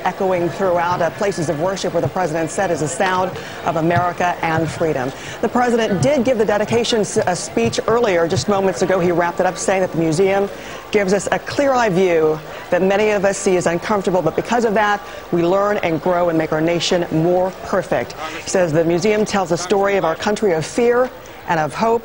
echoing throughout places of worship where the president said is the sound of America and freedom. The president did give the dedication speech earlier, just moments ago. He wrapped it up saying that the museum gives us a clear-eyed view that many of us see as uncomfortable, but because of that, we learn and grow and make our nation more perfect. He says the museum tells a story of our country of fear and of hope,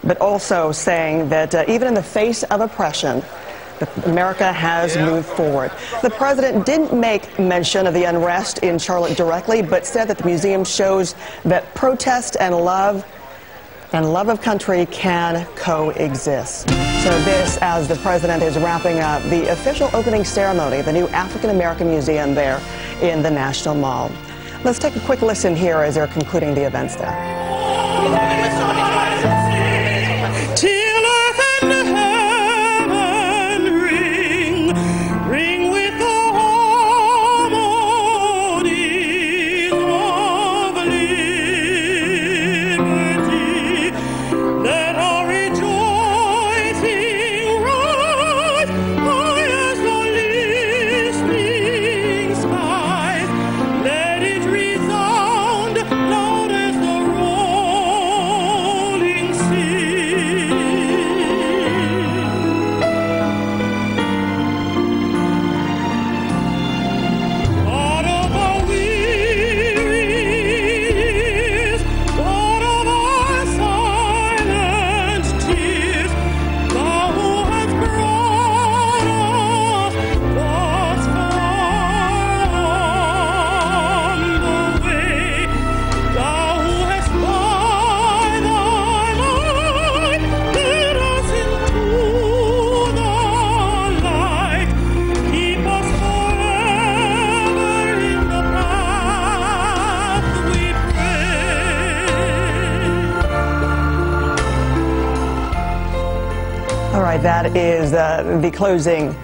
but also saying that even in the face of oppression, America has moved forward. The president didn't make mention of the unrest in Charlotte directly, but said that the museum shows that protest and love of country can coexist. So this, as the president is wrapping up the official opening ceremony of the new African American Museum there in the National Mall. Let's take a quick listen here as they're concluding the events there. All right, that is the closing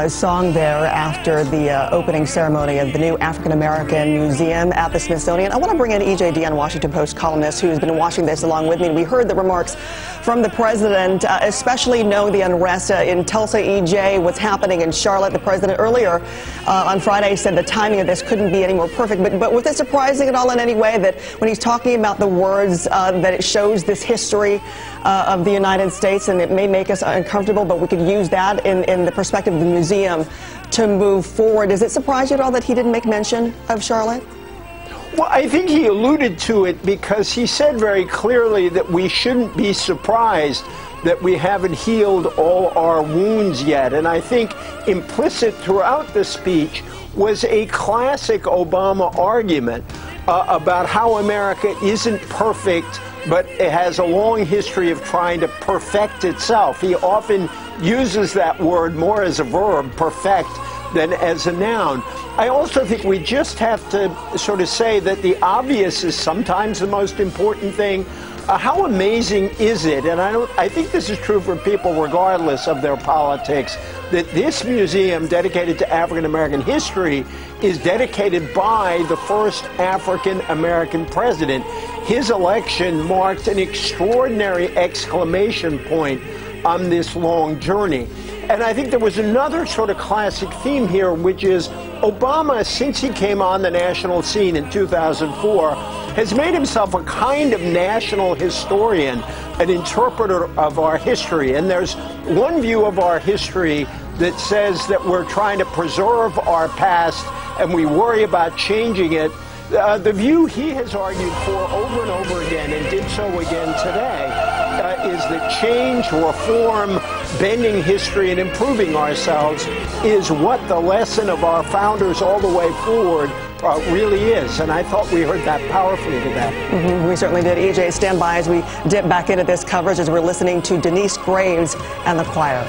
song there after the opening ceremony of the new African American Museum at the Smithsonian. I want to bring in E.J. Dionne, Washington Post columnist, who has been watching this along with me. We heard the remarks from the president, especially knowing the unrest in Tulsa, E.J., what's happening in Charlotte. The president earlier on Friday said the timing of this couldn't be any more perfect. But was it surprising at all in any way that when he's talking about the words that it shows this history of the United States, and it may make us uncomfortable, but we could use that in the perspective of the museum to move forward? Does it surprise you at all that he didn't make mention of Charlotte? Well, I think he alluded to it because he said very clearly that we shouldn't be surprised that we haven't healed all our wounds yet. And I think implicit throughout the speech was a classic Obama argument about how America isn't perfect, but it has a long history of trying to perfect itself. He often uses that word more as a verb, perfect, than as a noun. I also think we just have to sort of say that the obvious is sometimes the most important thing. How amazing is it, and I think this is true for people regardless of their politics, that this museum dedicated to African American history is dedicated by the first African American president. His election marked an extraordinary exclamation point on this long journey. And I think there was another sort of classic theme here, which is Obama, since he came on the national scene in 2004, has made himself a kind of national historian, an interpreter of our history. And there's one view of our history that says that we're trying to preserve our past and we worry about changing it. The view he has argued for over and over again, and did so again today, is that change, reform, bending history, and improving ourselves is what the lesson of our founders all the way forward really is. And I thought we heard that powerfully today. We certainly did. EJ, stand by as we dip back into this coverage as we're listening to Denise Graves and the choir.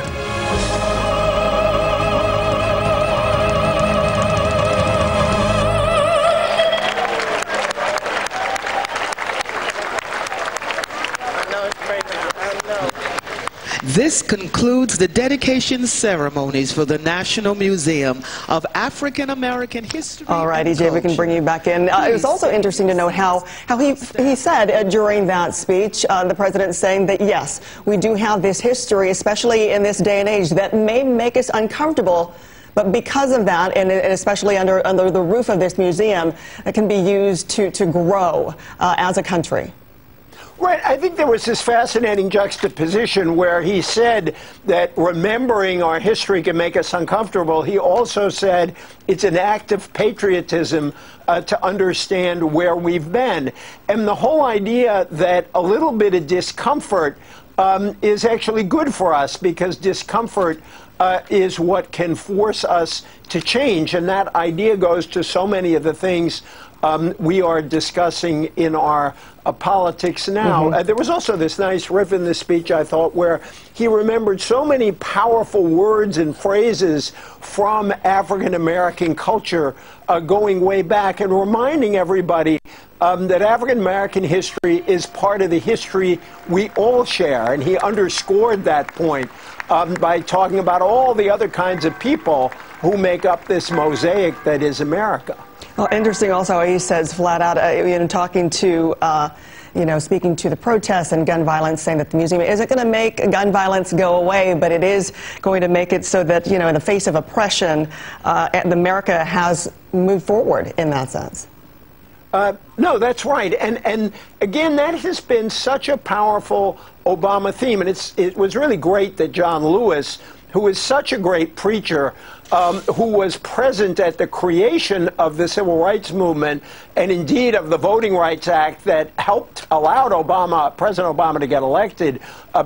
This concludes the dedication ceremonies for the National Museum of African American History. All right, EJ, we can bring you back in. It was also interesting to note how he said during that speech, the president saying that, yes, we do have this history, especially in this day and age, that may make us uncomfortable, But because of that, and especially under the roof of this museum, it can be used to grow as a country. Right. I think there was this fascinating juxtaposition where he said that remembering our history can make us uncomfortable. He also said it's an act of patriotism to understand where we've been. And the whole idea that a little bit of discomfort is actually good for us, because discomfort is what can force us to change. And that idea goes to so many of the things we are discussing in our politics now. There was also this nice riff in the speech, I thought, where he remembered so many powerful words and phrases from African American culture going way back, and reminding everybody that African American history is part of the history we all share. And he underscored that point by talking about all the other kinds of people who make up this mosaic that is America. Well, interesting also, he says flat out, in talking to, speaking to the protests and gun violence, saying that the museum isn't going to make gun violence go away, but it is going to make it so that, in the face of oppression, America has moved forward in that sense. No, that's right. And again, that has been such a powerful Obama theme. And it was really great that John Lewis, who is such a great preacher, who was present at the creation of the Civil Rights Movement, and indeed of the Voting Rights Act that allowed President Obama to get elected,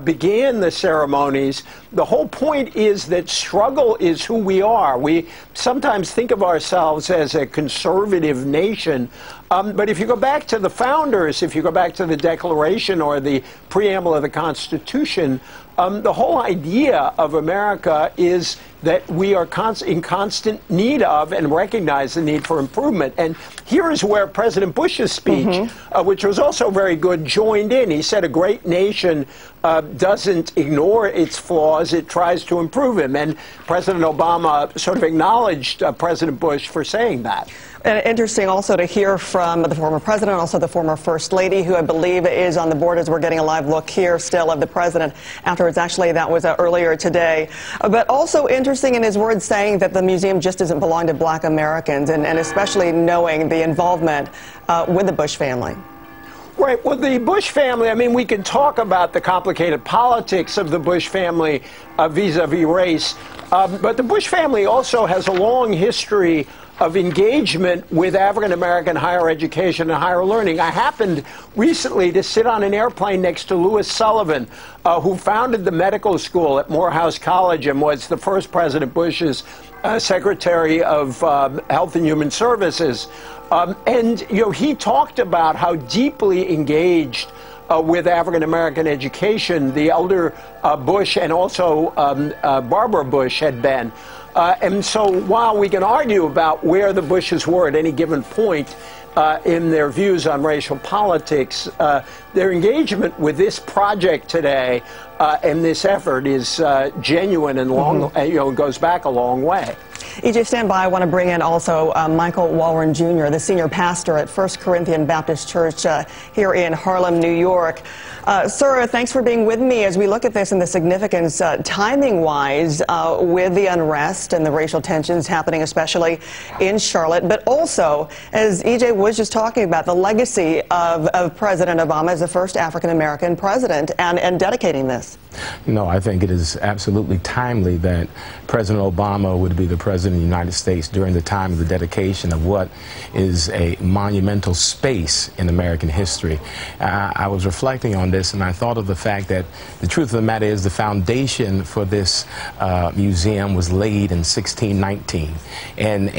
began the ceremonies. The whole point is that struggle is who we are. We sometimes think of ourselves as a conservative nation, but if you go back to the founders, if you go back to the Declaration or the preamble of the Constitution, the whole idea of America is that we are in constant need of and recognize the need for improvement. And here is where President Bush's speech, which was also very good, joined in. He said a great nation doesn't ignore its flaws, it tries to improve them. And President Obama sort of acknowledged President Bush for saying that. And interesting also to hear from the former president, also the former first lady, who I believe is on the board, as we're getting a live look here still of the president afterwards. Actually, that was earlier today. But also interesting in his words saying that the museum just doesn't belong to black Americans, and especially knowing the involvement with the Bush family. Right. Well, the Bush family, I mean, we can talk about the complicated politics of the Bush family vis-a-vis race, but the Bush family also has a long history of engagement with African-American higher education and higher learning. I happened recently to sit on an airplane next to Louis Sullivan, who founded the medical school at Morehouse College and was the first President Bush's Secretary of Health and Human Services. And he talked about how deeply engaged with African-American education the elder Bush and also Barbara Bush had been. And so while we can argue about where the Bushes were at any given point in their views on racial politics, their engagement with this project today and this effort is genuine and long, goes back a long way. EJ, stand by. I want to bring in also Michael Walren Jr., the senior pastor at First Corinthian Baptist Church here in Harlem, New York. Sir, thanks for being with me as we look at this and the significance, timing-wise, with the unrest and the racial tensions happening, especially in Charlotte, but also, as EJ was just talking about, the legacy of President Obama as the first African-American president and dedicating this. No, I think it is absolutely timely that President Obama would be the President of the United States during the time of the dedication of what is a monumental space in American history. I was reflecting on this and I thought of the fact that the truth of the matter is the foundation for this museum was laid in 1619. And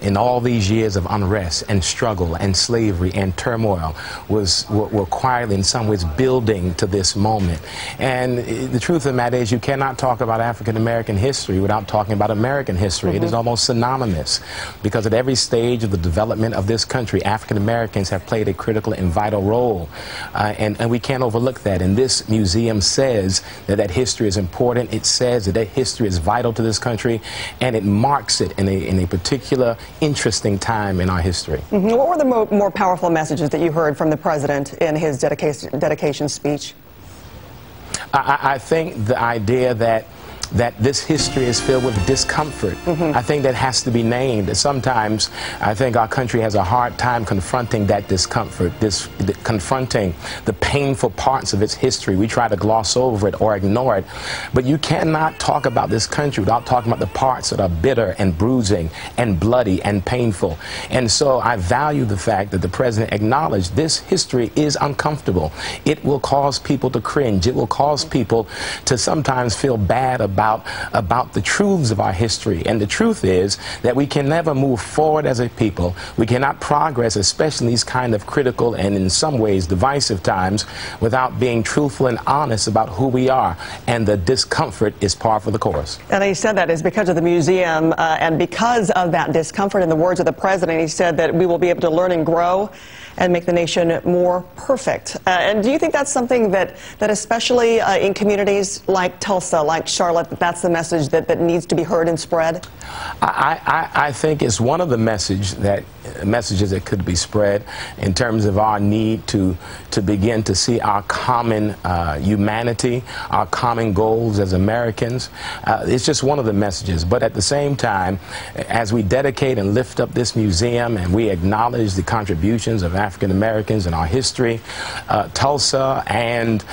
in all these years of unrest and struggle and slavery and turmoil were quietly in some ways building to this moment. And the truth of the matter is you cannot talk about African American history without talking about American history. It is almost synonymous because at every stage of the development of this country, African Americans have played a critical and vital role. And we can't overlook that. And this museum says that that history is important. It says that that history is vital to this country, and it marks it in a particular interesting time in our history. What were the more powerful messages that you heard from the president in his dedication speech? I think the idea that that this history is filled with discomfort. I think that has to be named. Sometimes I think our country has a hard time confronting that discomfort, confronting the painful parts of its history. We try to gloss over it or ignore it, but you cannot talk about this country without talking about the parts that are bitter and bruising and bloody and painful. And so I value the fact that the president acknowledged this history is uncomfortable. It will cause people to cringe. It will cause people to sometimes feel bad about the truths of our history. And the truth is that we can never move forward as a people. We cannot progress, especially in these kind of critical and in some ways divisive times, without being truthful and honest about who we are. And the discomfort is par for the course. And he said that is because of the museum, and because of that discomfort, in the words of the president, he said that we will be able to learn and grow and make the nation more perfect. And do you think that's something that especially in communities like Tulsa, like Charlotte, that's the message that needs to be heard and spread? I think it's one of the messages that could be spread in terms of our need to begin to see our common humanity, our common goals as Americans. It's just one of the messages. But at the same time, as we dedicate and lift up this museum and we acknowledge the contributions of African Americans in our history, Tulsa and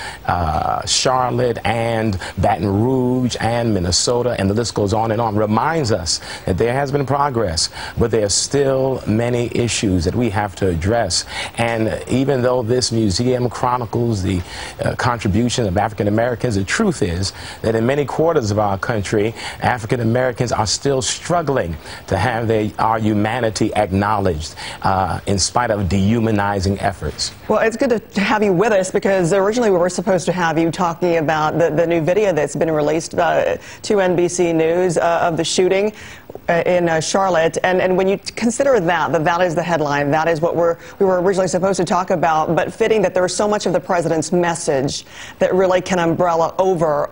Charlotte and Baton Rouge and Minnesota, and the list goes on and on, reminds us that there has been progress, but there are still many issues that we have to address. And even though this museum chronicles the contribution of African Americans, the truth is that in many quarters of our country, African Americans are still struggling to have our humanity acknowledged in spite of dehumanizing efforts. Well, it's good to have you with us, because originally we were supposed to have you talking about the new video that's been released to NBC News of the shooting in Charlotte. And when you consider that is the headline, that is what we were originally supposed to talk about, but fitting that there is so much of the president's message that really can umbrella over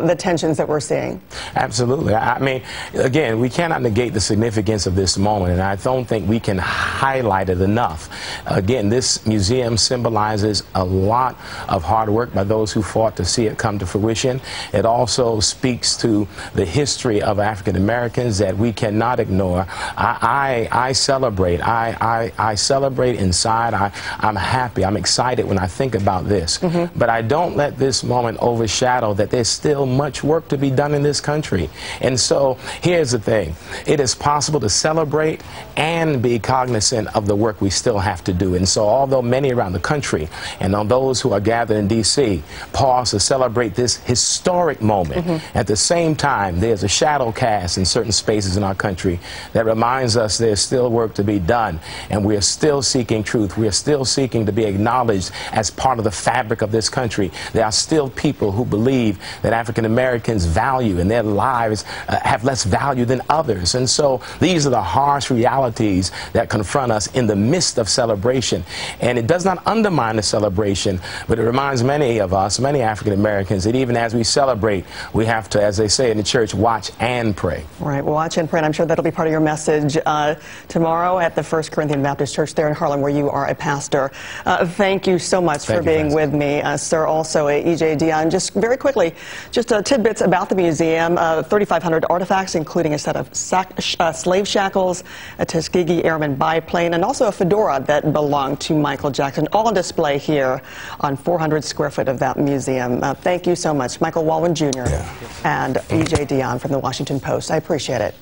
the tensions that we're seeing. Absolutely. I mean, again, we cannot negate the significance of this moment, and I don't think we can highlight it enough. Again, this museum symbolizes a lot of hard work by those who fought to see it come to fruition. It also speaks to the history of African Americans that we cannot ignore. I celebrate. I celebrate inside. I'm happy. I'm excited when I think about this. But I don't let this moment overshadow that there's still much work to be done in this country. And so here's the thing. It is possible to celebrate and be cognizant of the work we still have to do. And so although many around the country and on those who are gathered in D.C. pause to celebrate this historic moment, at the same time there's a shadow cast in certain spaces in our country that reminds us there's still work to be done, and we are still seeking truth. We are still seeking to be acknowledged as part of the fabric of this country. There are still people who believe that African Americans value and their lives have less value than others. And so these are the harsh realities that confront us in the midst of celebration. And it does not undermine the celebration, but it reminds many of us, many African Americans, that even as we celebrate, we have to, as they say in the church, watch and pray. Right, watch and pray. And I'm sure that'll be part of your message tomorrow at the First Corinthian Baptist Church there in Harlem, where you are a pastor. Thank you so much for being with me, sir. Also, E.J. Dionne, just very quickly, just tidbits about the museum. 3,500 artifacts, including a set of slave shackles, a Tuskegee Airman biplane, and also a fedora that belonged to Michael Jackson, all on display here on 400 square foot of that museum. Thank you so much, Michael Walwyn Jr. and E.J. Dionne from the Washington Post. I appreciate it.